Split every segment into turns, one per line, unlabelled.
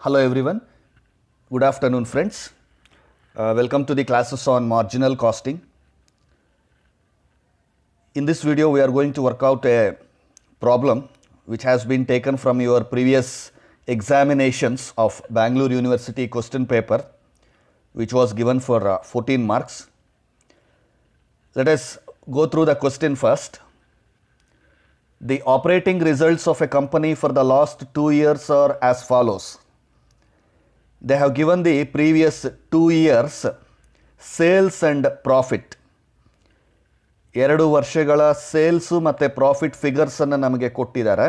Hello everyone, good afternoon friends. Welcome to the classes on marginal costing. In this video we are going to work out a problem which has been taken from your previous examinations of Bangalore University question paper, which was given for 14 marks. Let us go through the question first. The operating results of a company for the last 2 years are as follows. They have given the previous 2 years sales and profit. 2 ವರ್ಷಗಳ sales ಮತ್ತು profit ಫಿಗರ್ಸನ್ನು ನಮಗೆ ಕೊಟ್ಟಿದ್ದಾರೆ.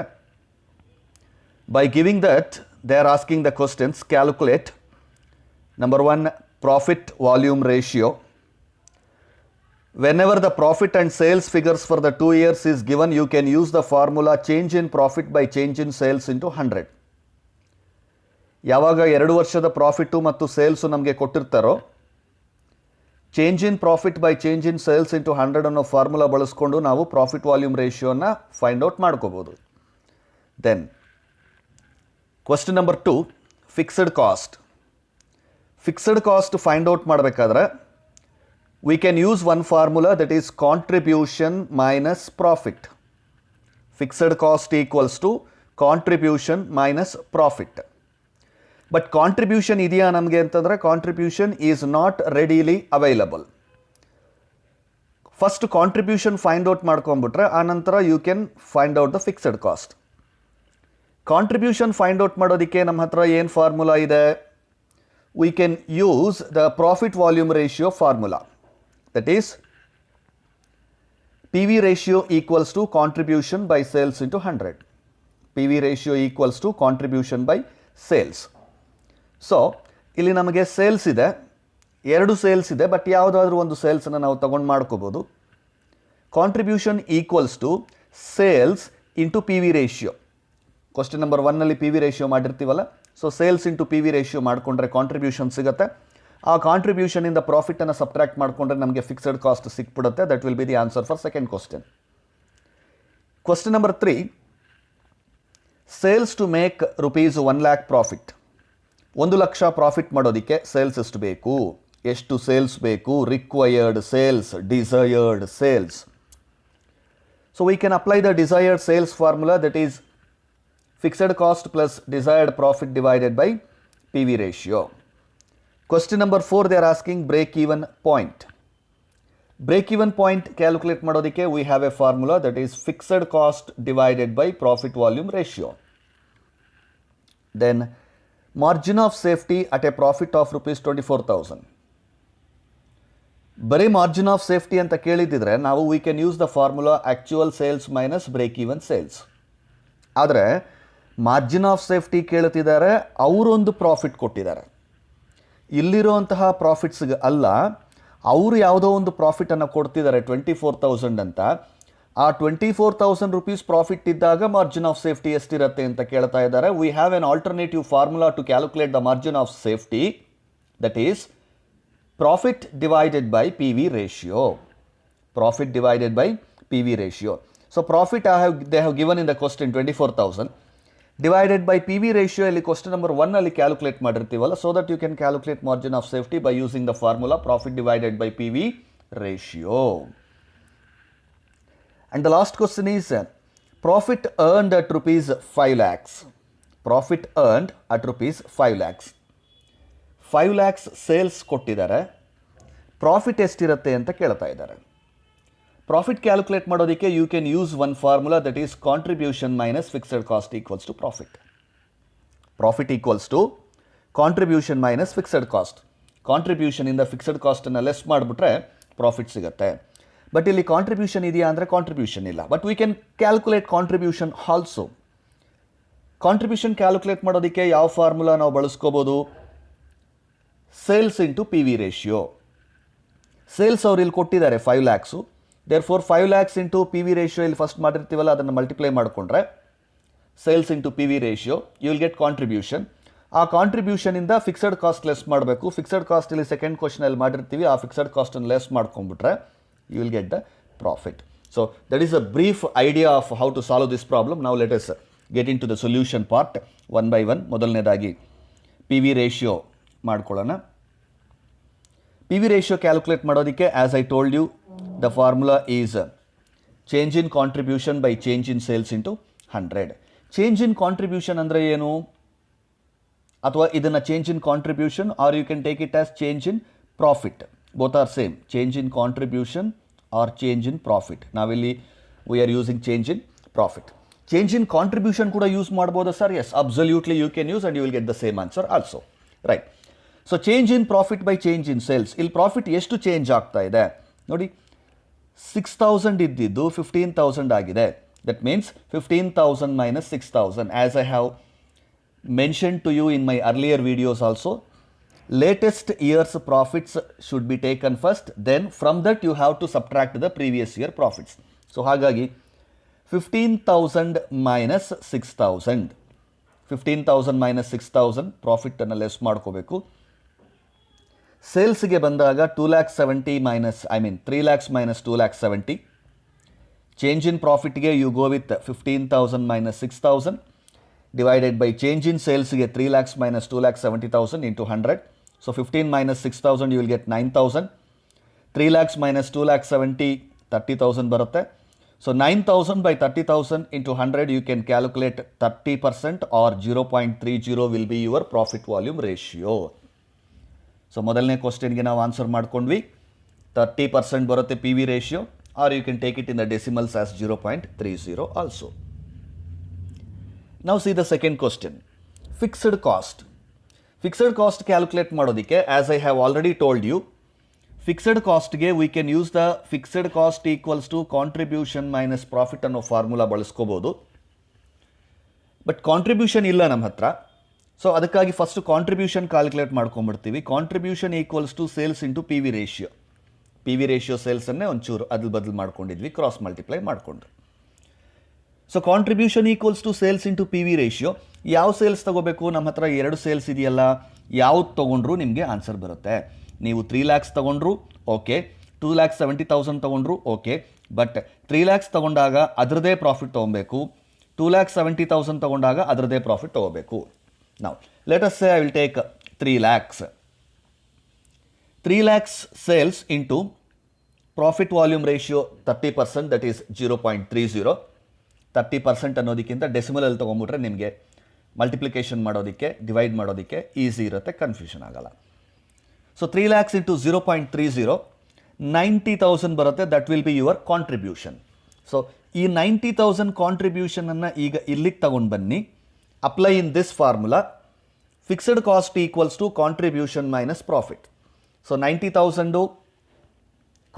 By giving that, they are asking the questions, calculate number 1 profit volume ratio. Whenever the profit and sales figures for the 2 years is given, you can use the formula change in profit by change in sales into 100. ಯಾವಾಗ 2 ವರ್ಷದ profit ಮತ್ತು sales ನಮಗೆ ಕೊಟ್ಟಿರ್ತಾರೋ, change in profit by change in sales into 100 ಅನ್ನೋ formula ಬಳಸ್ಕೊಂಡು ನಾವು profit volume ರೇಷಿಯೋನ find out ಮಾಡ್ಕೋಬೋದು. Then question number 2, fixed cost. Fixed cost find out ಮಾಡಬೇಕಾದ್ರೆ we can use one formula, that is contribution minus profit. Fixed cost equals to contribution minus profit. But contribution ಇದೆಯಾ ನಮಗೆ ಅಂತಂದರೆ contribution is not readily available. First contribution find out ಮಾಡ್ಕೊಂಡ್ಬಿಟ್ರೆ ಆನಂತರ you can find out the fixed cost. Contribution find out ಮಾಡೋದಕ್ಕೆ ನಮ್ಮ ಹತ್ರ ಏನು formula ಇದೆ? we can use the profit volume ratio formula. That is PV ratio equals to contribution by sales into 100. PV ratio equals to contribution by sales. So, ಇಲ್ಲಿ ನಮಗೆ sales ಇದೆ, 2 sales ಇದೆ, but ಯಾವುದಾದ್ರೂ ಒಂದು ಸೇಲ್ಸನ್ನು ನಾವು ತಗೊಂಡು ಮಾಡ್ಕೋಬೋದು. Contribution equals to sales into P V ratio. Question number 1ನಲ್ಲಿ ಪಿ ವಿ ರೇಷಿಯೋ ಮಾಡಿರ್ತೀವಲ್ಲ, so sales into P V ratio ಮಾಡಿಕೊಂಡ್ರೆ ಕಾಂಟ್ರಿಬ್ಯೂಷನ್ ಸಿಗುತ್ತೆ. ಆ ಕಾಂಟ್ರಿಬ್ಯೂಷನಿಂದ ಪ್ರಾಫಿಟನ್ನು ಸಬ್ಟ್ರಾಕ್ಟ್ ಮಾಡಿಕೊಂಡ್ರೆ ನಮಗೆ ಫಿಕ್ಸ್ಡ್ ಕಾಸ್ಟ್ ಸಿಕ್ಬಿಡುತ್ತೆ. That will be the answer for second question. Question number 3, sales to make rupees 1 lakh profit. 1 ಲಕ್ಷ ಪ್ರಾಫಿಟ್ ಮಾಡೋದಕ್ಕೆ ಸೇಲ್ಸ್ ಎಷ್ಟು ಬೇಕು, ಎಷ್ಟು ಸೇಲ್ಸ್ ಬೇಕು, required sales, desired sales. So we can apply the desired sales formula, that is fixed cost plus desired profit divided by P V ratio. Question number 4, they are asking break even point. Break even point calculate ಮಾಡೋದಕ್ಕೆ we have a formula, that is fixed cost divided by profit volume ratio. Then margin of safety at a profit of rupees 24,000. ಬರೀ margin of safety ಅಂತ ಕೇಳಿದ್ದಿದ್ರೆ ನಾವು we can use the formula actual sales minus break even sales. ಆದರೆ margin of safety ಕೇಳುತ್ತಿದ್ದಾರೆ, ಅವರೊಂದು profit ಕೊಟ್ಟಿದ್ದಾರೆ. ಇಲ್ಲಿರುವಂತಹ ಪ್ರಾಫಿಟ್ಸ್ಗೆ ಅಲ್ಲ, ಅವರು ಯಾವುದೋ ಒಂದು ಪ್ರಾಫಿಟನ್ನು ಕೊಡ್ತಿದ್ದಾರೆ 24,000 ಅಂತ. ಆ 24,000 ರುಪೀಸ್ ಪ್ರಾಫಿಟ್ ಇದ್ದಾಗ ಮಾರ್ಜಿನ್ ಆಫ್ ಸೇಫ್ಟಿ ಎಷ್ಟಿರುತ್ತೆ ಅಂತ ಕೇಳ್ತಾ ಇದ್ದಾರೆ. We have an alternative formula to calculate the margin of safety, that is profit divided by P V ratio. Profit divided by P V ratio. So profit they have given in the question 24,000 divided by PV ratio. ಇಲ್ಲಿ question number 1ನಲ್ಲಿ calculate ಮಾಡಿರ್ತೀವಲ್ಲ, so that you can calculate margin of safety by using the formula profit divided by P V ratio. And the last question is profit earned at rupees 5 lakhs. Profit earned at rupees 5 lakhs. 5 lakhs sales ಕೊಟ್ಟಿದ್ದಾರೆ, profit ಎಷ್ಟಿರುತ್ತೆ ಅಂತ ಕೇಳ್ತಾ ಇದ್ದಾರೆ. Profit calculate ಮಾಡೋದಕ್ಕೆ you can use one formula, that is contribution minus fixed cost equals to profit. Profit equals to contribution minus fixed cost. ಕಾಂಟ್ರಿಬ್ಯೂಷನಿಂದ fixed ಕಾಸ್ಟನ್ನು less ಮಾಡಿಬಿಟ್ರೆ profit ಸಿಗುತ್ತೆ. ಬಟ್ ಇಲ್ಲಿ ಕಾಂಟ್ರಿಬ್ಯೂಷನ್ ಇದೆಯಾ ಅಂದರೆ ಕಾಂಟ್ರಿಬ್ಯೂಷನ್ ಇಲ್ಲ. But we can calculate contribution also. Contribution calculate ಮಾಡೋದಕ್ಕೆ ಯಾವ ಫಾರ್ಮುಲಾ ನಾವು ಬಳಸ್ಕೋಬೋದು? Sales into P V ratio. Sales ಅವ್ರು ಇಲ್ಲಿ ಕೊಟ್ಟಿದ್ದಾರೆ 5 lakhs. therefore 5 lakhs into P V ratio ಇಲ್ಲಿ ಫಸ್ಟ್ ಮಾಡಿರ್ತೀವಲ್ಲ, ಅದನ್ನು ಮಲ್ಟಿಪ್ಲೈ ಮಾಡಿಕೊಂಡ್ರೆ sales into P V ratio you will get contribution. ಆ ಕಾಂಟ್ರಿಬ್ಯೂಷನಿಂದ ಫಿಕ್ಸೆಡ್ ಕಾಸ್ಟ್ ಲೆಸ್ ಮಾಡಬೇಕು. ಫಿಕ್ಸೆಡ್ ಕಾಸ್ಟ್ ಇಲ್ಲಿ ಸೆಕೆಂಡ್ ಕ್ವಶನಲ್ಲಿ ಮಾಡಿರ್ತೀವಿ, ಆ ಫಿಕ್ಸೆಡ್ ಕಾಸ್ಟನ್ನು ಲೆಸ್ ಮಾಡ್ಕೊಂಡ್ಬಿಟ್ರೆ you will get the profit. So that is a brief idea of how to solve this problem. ನಾವು let us get into the solution part one by one. ಮೊದಲನೇದಾಗಿ P V ratio ಮಾಡ್ಕೊಳ್ಳೋಣ. P V ratio calculate ಮಾಡೋದಕ್ಕೆ as I told you the formula is change in contribution by change in sales into 100. Change in contribution ಅಂದರೆ ಏನು? ಅಥವಾ ಇದನ್ನು change in contribution or you can take it as change in profit. Both are same. Change in contribution or change in profit. ನಾವಿಲ್ಲಿ we are using change in profit. Change in contribution ಕೂಡ use ಮಾಡ್ಬೋದಾ sir? Yes, absolutely you can use and you will get the same answer also. Right. So change in profit by change in sales. ಇಲ್ಲಿ profit ಎಷ್ಟು change ಆಗ್ತಾ ಇದೆ ನೋಡಿ. 6,000 ಇದ್ದಿದ್ದು 15,000 ಆಗಿದೆ. That means 15,000 minus 6,000. As I have mention to you in my earlier videos also, latest year's profits should be taken first, then from that you have to subtract the previous year profits. So ಹಾಗಾಗಿ 15,000 minus 6,000, 15,000 minus 6,000 profit ಅನ್ನು less ಮಾಡ್ಕೋಬೇಕು. ಸೇಲ್ಸ್ಗೆ ಬಂದಾಗ 2,70,000 minus 3 lakhs minus 2,70,000. Change in ಪ್ರಾಫಿಟ್ಗೆ you go with 15,000 minus 6,000 divided by change in sales ಗೆ 3 lakhs minus 2,70,000 into 100. So 15 minus 6,000 you will get 9,000. 3 lakhs minus 2,70,000 30,000 ಬರುತ್ತೆ. So 9,000 by 30,000 into 100 you can calculate 30% or 0.30 will be your profit volume ratio. So ಮೊದಲನೇ ಕ್ವಶನ್ಗೆ ನಾವು answer ಮಾಡ್ಕೊಂಡ್ವಿ. 30% ಬರುತ್ತೆ P V ratio, or you can take it in the decimals as 0.30 also. Now see the second question. Fixed cost. Fixed cost calculate ಮಾಡೋದಕ್ಕೆ as I have already told you, fixed cost ಗೆ we can use the fixed cost equals to contribution minus profit ಅನ್ನೋ formula ಬಳಸ್ಕೋಬಹುದು. But contribution ಇಲ್ಲ ನಮ್ಮ ಹತ್ರ. So ಅದಕ್ಕಾಗಿ first contribution calculate ಮಾಡ್ಕೊಂಡ್ಬಿಡ್ತೀವಿ. Contribution equals to sales into P V ratio. P V ratio ಸೇಲ್ಸನ್ನೇ ಒಂಚೂರು ಬದಲು ಮಾಡ್ಕೊಂಡಿದ್ವಿ, ಕ್ರಾಸ್ ಮಲ್ಟಿಪ್ಲೈ ಮಾಡಿಕೊಂಡು. So contribution equals to sales into P V ratio. ಯಾವ ಸೇಲ್ಸ್ ತೊಗೋಬೇಕು? ನಮ್ಮ ಹತ್ರ 2 ಸೇಲ್ಸ್ ಇದೆಯಲ್ಲ, ಯಾವ್ದು ತೊಗೊಂಡ್ರು ನಿಮಗೆ ಆನ್ಸರ್ ಬರುತ್ತೆ. ನೀವು 3 lakhs ತೊಗೊಂಡ್ರು ಓಕೆ, 2,70,000 ತೊಗೊಂಡ್ರು ಓಕೆ, ಬಟ್ 3 lakhs ತೊಗೊಂಡಾಗ ಅದರದೇ ಪ್ರಾಫಿಟ್ ತೊಗೊಬೇಕು, 2,70,000 ತೊಗೊಂಡಾಗ ಅದರದೇ ಪ್ರಾಫಿಟ್ ತೊಗೋಬೇಕು. ನಾವು let us say I will take 3 lakhs. 3 lakhs sales into profit volume ratio 30%, that is 0.30. 30% ಅನ್ನೋದಕ್ಕಿಂತ ಡೆಸಿಮಲಲ್ಲಿ ತೊಗೊಂಬಿಟ್ರೆ ನಿಮಗೆ ಮಲ್ಟಿಪ್ಲಿಕೇಶನ್ ಮಾಡೋದಕ್ಕೆ, ಡಿವೈಡ್ ಮಾಡೋದಕ್ಕೆ ಈಸಿ ಇರುತ್ತೆ, ಕನ್ಫ್ಯೂಷನ್ ಆಗಲ್ಲ. ಸೊ 3 lakhs ಇಂಟು 0.30, 90,000 ಬರುತ್ತೆ. That will be your contribution. So ಈ 90,000 ಕಾಂಟ್ರಿಬ್ಯೂಷನನ್ನು ಈಗ ಇಲ್ಲಿಗೆ ತಗೊಂಡು ಬನ್ನಿ. Apply in this formula. Fixed cost equals to contribution minus profit. So 90,000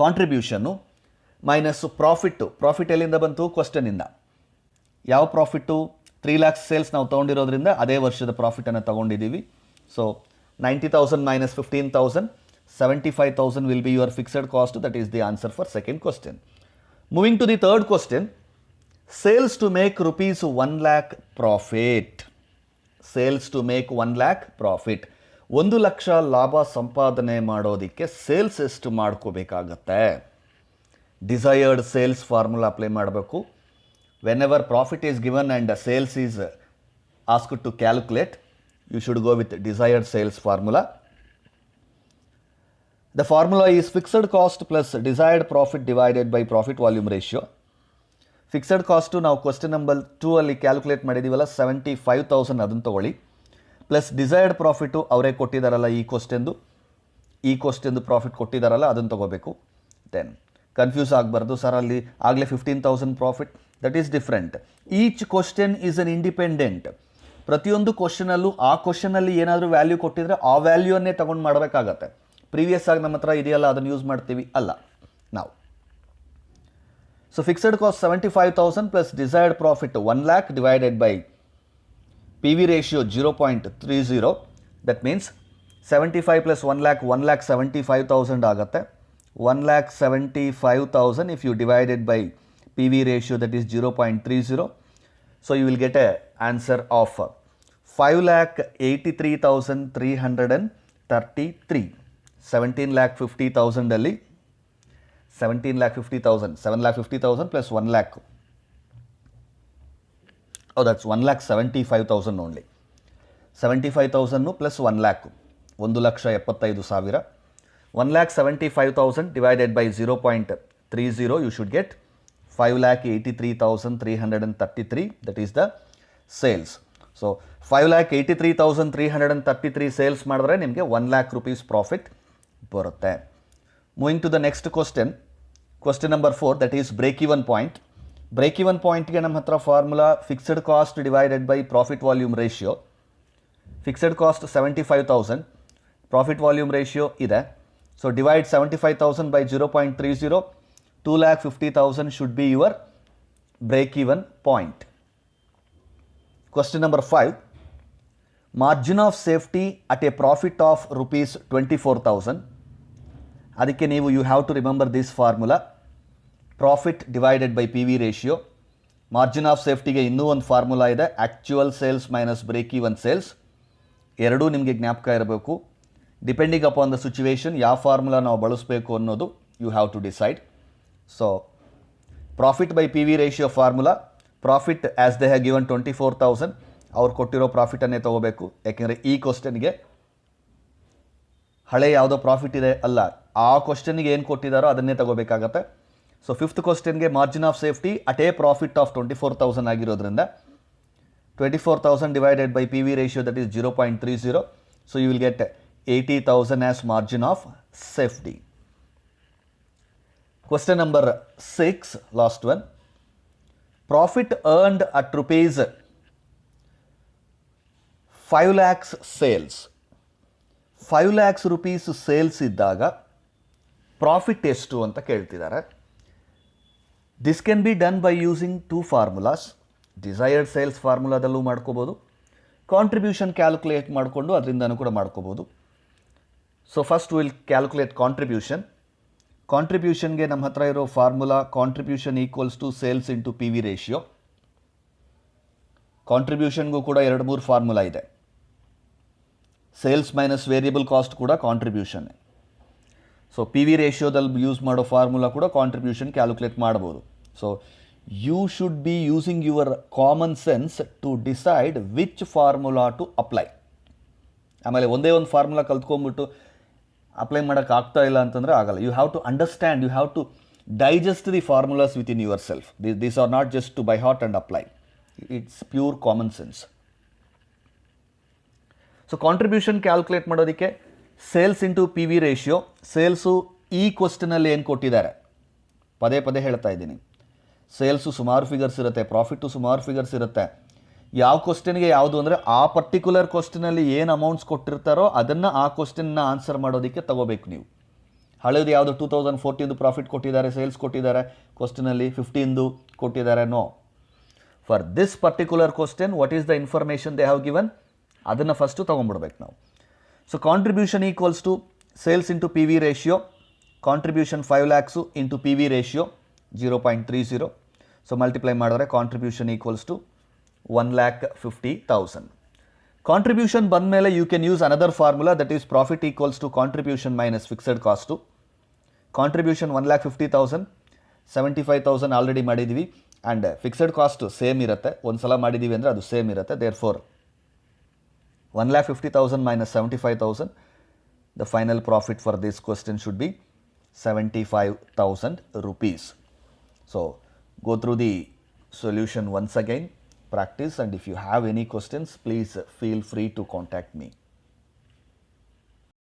ಕಾಂಟ್ರಿಬ್ಯೂಷನ್ನು ಮೈನಸ್ ಪ್ರಾಫಿಟ್ ಎಲ್ಲಿಂದ ಬಂತು? ಕ್ವಶನಿಂದ. ಯಾವ ಪ್ರಾಫಿಟ್ಟು? 3 lakhs ಸೇಲ್ಸ್ ನಾವು ತೊಗೊಂಡಿರೋದ್ರಿಂದ ಅದೇ ವರ್ಷದ ಪ್ರಾಫಿಟನ್ನು ತೊಗೊಂಡಿದ್ದೀವಿ. So 90,000 minus 15,000, 75,000 will be your fixed cost. That is the answer for second question. Moving to the third question. Sales to make rupees 1 lakh profit. Sales to make 1 lakh profit. 1 lakh ಲಾಭ ಸಂಪಾದನೆ ಮಾಡೋದಕ್ಕೆ sales ಎಷ್ಟು ಮಾಡ್ಕೋಬೇಕಾಗತ್ತೆ? Desired sales formula apply ಮಾಡಬೇಕು. Whenever profit is given and sales is asked to calculate, you should go with desired sales formula. The formula is fixed cost plus desired profit divided by profit volume ratio. Fixed cost ನಾವು question number 2 ಅಲ್ಲಿ calculate ಮಾಡಿದ್ದೀವಲ್ಲ, 75,000 ಅದನ್ನು ತಗೊಳ್ಳಿ, plus desired profit ಅವರೇ ಕೊಟ್ಟಿದ್ದಾರಲ್ಲ, ಈ ಕ್ವಶನ್ದು profit ಕೊಟ್ಟಿದ್ದಾರಲ್ಲ ಅದನ್ನು ತಗೋಬೇಕು. Then confuse ಆಗಬಾರ್ದು, sir ಅಲ್ಲಿ ಆಗಲೇ 15,000 profit, that is different. Each question is an independent. ಪ್ರತಿಯೊಂದು ಕ್ವಶನಲ್ಲೂ ಆ ಕ್ವಶನಲ್ಲಿ ಏನಾದರೂ ವ್ಯಾಲ್ಯೂ ಕೊಟ್ಟಿದ್ರೆ ಆ ವ್ಯಾಲ್ಯೂನ್ನೇ ತಗೊಂಡು ಮಾಡಬೇಕಾಗತ್ತೆ. ಪ್ರೀವಿಯಸ್ ಆಗಿ ನಮ್ಮ ಹತ್ರ ಇದೆಯಲ್ಲ ಅದನ್ನು ಯೂಸ್ ಮಾಡ್ತೀವಿ ಅಲ್ಲ ನಾವು. So fixed cost 75,000 plus desired profit 1 lakh divided by P V ratio 0.30. That means 75 plus 1 lakh 1,75,000 ಆಗುತ್ತೆ. 1,75,000 if you divide it by PV ratio, that is 0.30. So you will get a answer of 5,83,333. 17,50,000 ಅಲ್ಲಿ 17,50,000, 7,50,000 plus 1 lakh. Oh, that's 1,75,000 only. 75,000 plus 1 lac 1,75,000. 1,75,000 divided by 0.30, you should get 5,83,333. That is the sales. So 5,83,333 sales ಮಾಡಿದ್ರೆ ನಿಮಗೆ 1 lakh rupees profit ಬರುತ್ತೆ. Moving to the next question number 4, that is break even point. Break even ಪಾಯಿಂಟ್ಗೆ ನಮ್ಮ ಹತ್ರ formula fixed cost divided by profit volume ratio. Fixed cost 75,000, profit volume ratio ಇದೆ. So divide 75,000 by 0.30, 2,50,000 should be your break even point. Question number 5, margin of safety at a profit of rupees 24,000. ಅದಕ್ಕೆ ನೀವು you have to remember this formula, profit divided by PV ratio. Margin of ಸೇಫ್ಟಿಗೆ ಇನ್ನೂ ಒಂದು formula ಇದೆ, actual sales minus break even sales. ಎರಡೂ ನಿಮಗೆ ಜ್ಞಾಪಕ ಇರಬೇಕು. ಡಿಪೆಂಡಿಂಗ್ ಅಪಾನ್ ದ ಸಿಚುವೇಶನ್ ಯಾವ ಫಾರ್ಮುಲಾ ನಾವು ಬಳಸಬೇಕು ಅನ್ನೋದು you have to decide. So profit by P V ratio formula, profit as they have given 24,000, ಅವ್ರು ಕೊಟ್ಟಿರೋ ಪ್ರಾಫಿಟನ್ನೇ ತೊಗೋಬೇಕು. ಯಾಕೆಂದರೆ ಈ ಕ್ವಶನ್ಗೆ ಹಳೆ ಯಾವುದೋ ಪ್ರಾಫಿಟ್ ಇದೆ ಅಲ್ಲ, ಆ ಕ್ವಶನ್ಗೆ ಏನು ಕೊಟ್ಟಿದ್ದಾರೋ ಅದನ್ನೇ ತಗೋಬೇಕಾಗತ್ತೆ. ಸೊ ಫಿಫ್ತ್ ಕ್ವಶನ್ಗೆ margin of safety at a profit of 24,000 ಆಗಿರೋದ್ರಿಂದ 24,000 divided by PV ratio, that is 0.30. So you will get 80,000 as margin of safety. Question number 6, last one. Profit earned at rupees 5 lakhs sales. 5 lakhs rupees sales ಇದ್ದಾಗ profit ಎಷ್ಟು ಅಂತ ಕೇಳ್ತಿದ್ದಾರೆ. This can be done by using two formulas. Desired sales ಫಾರ್ಮುಲಾದಲ್ಲೂ ಮಾಡ್ಕೋಬೋದು, contribution calculate ಮಾಡಿಕೊಂಡು ಅದರಿಂದನೂ ಕೂಡ ಮಾಡ್ಕೋಬೋದು. So first will calculate contribution. ಕಾಂಟ್ರಿಬ್ಯೂಷನ್ಗೆ ನಮ್ಮ ಹತ್ರ ಇರೋ formula contribution equals to sales into P V ratio. ಕಾಂಟ್ರಿಬ್ಯೂಷನ್ಗೂ ಕೂಡ 2-3 ಫಾರ್ಮುಲಾ ಇದೆ. ಸೇಲ್ಸ್ ಮೈನಸ್ ವೇರಿಯಬಲ್ ಕಾಸ್ಟ್ ಕೂಡ ಕಾಂಟ್ರಿಬ್ಯೂಷನ್. ಸೊ ಪಿ ವಿ ರೇಷಿಯೋದಲ್ಲಿ ಯೂಸ್ ಮಾಡೋ ಫಾರ್ಮುಲಾ ಕೂಡ ಕಾಂಟ್ರಿಬ್ಯೂಷನ್ ಕ್ಯಾಲ್ಕುಲೇಟ್ ಮಾಡ್ಬೋದು. So you should be using your common sense to decide which formula to apply. ಆಮೇಲೆ ಒಂದೇ ಒಂದು ಫಾರ್ಮುಲಾ ಕಲ್ತ್ಕೊಂಡ್ಬಿಟ್ಟು ಅಪ್ಲೈ ಮಾಡೋಕ್ಕೆ ಆಗ್ತಾ ಇಲ್ಲ ಅಂತಂದರೆ ಆಗಲ್ಲ. You have to understand, you have to digest the formulas within yourself. These are not just to by heart and apply. It's pure common sense. So contribution calculate ಮಾಡೋದಕ್ಕೆ sales into P V ratio. Sales ಈ ಕ್ವಶನಲ್ಲಿ ಏನು ಕೊಟ್ಟಿದ್ದಾರೆ, ಪದೇ ಪದೇ ಹೇಳ್ತಾ ಇದ್ದೀನಿ, sales ಸುಮಾರು ಫಿಗರ್ಸ್ ಇರುತ್ತೆ, ಪ್ರಾಫಿಟ್ಟು ಸುಮಾರು ಫಿಗರ್ಸ್ ಇರುತ್ತೆ. ಯಾವ ಕ್ವಶನ್ಗೆ ಯಾವುದು ಅಂದರೆ ಆ ಪರ್ಟಿಕ್ಯುಲರ್ ಕ್ವಶನಲ್ಲಿ ಏನು ಅಮೌಂಟ್ಸ್ ಕೊಟ್ಟಿರ್ತಾರೋ ಅದನ್ನು ಆ ಕ್ವಶನ್ನ ಆನ್ಸರ್ ಮಾಡೋದಕ್ಕೆ ತಗೋಬೇಕು ನೀವು. ಹಳೆಯದು ಯಾವುದು 2014 ಪ್ರಾಫಿಟ್ ಕೊಟ್ಟಿದ್ದಾರೆ, ಸೇಲ್ಸ್ ಕೊಟ್ಟಿದ್ದಾರೆ, ಕ್ವಶನಲ್ಲಿ 15 ಕೊಟ್ಟಿದ್ದಾರೆ. No, for this particular question what is the information they have given, ಅದನ್ನು ಫಸ್ಟು ತೊಗೊಂಡ್ಬಿಡ್ಬೇಕು ನಾವು. So contribution equals to sales into P V ratio. Contribution 5 lakhs into P V ratio 0.30. So multiply ಮಾಡಿದ್ರೆ contribution equals to 1,50,000. Contribution ಬಂದ ಮೇಲೆ you can use another formula, that is profit equals to contribution minus fixed cost. Contribution 1,50,000, 75,000 already ಮಾಡಿದ್ದೀವಿ, and fixed cost same ಇರುತ್ತೆ. ಒಂದು ಸಲ ಮಾಡಿದ್ದೀವಿ ಅಂದರೆ ಅದು ಸೇಮ್ ಇರುತ್ತೆ. Therefore 1,50,000 minus 75,000, the final profit for this question should be 75,000 rupees. So go through the solution once again, practice, and if you have any questions, please feel free to contact me.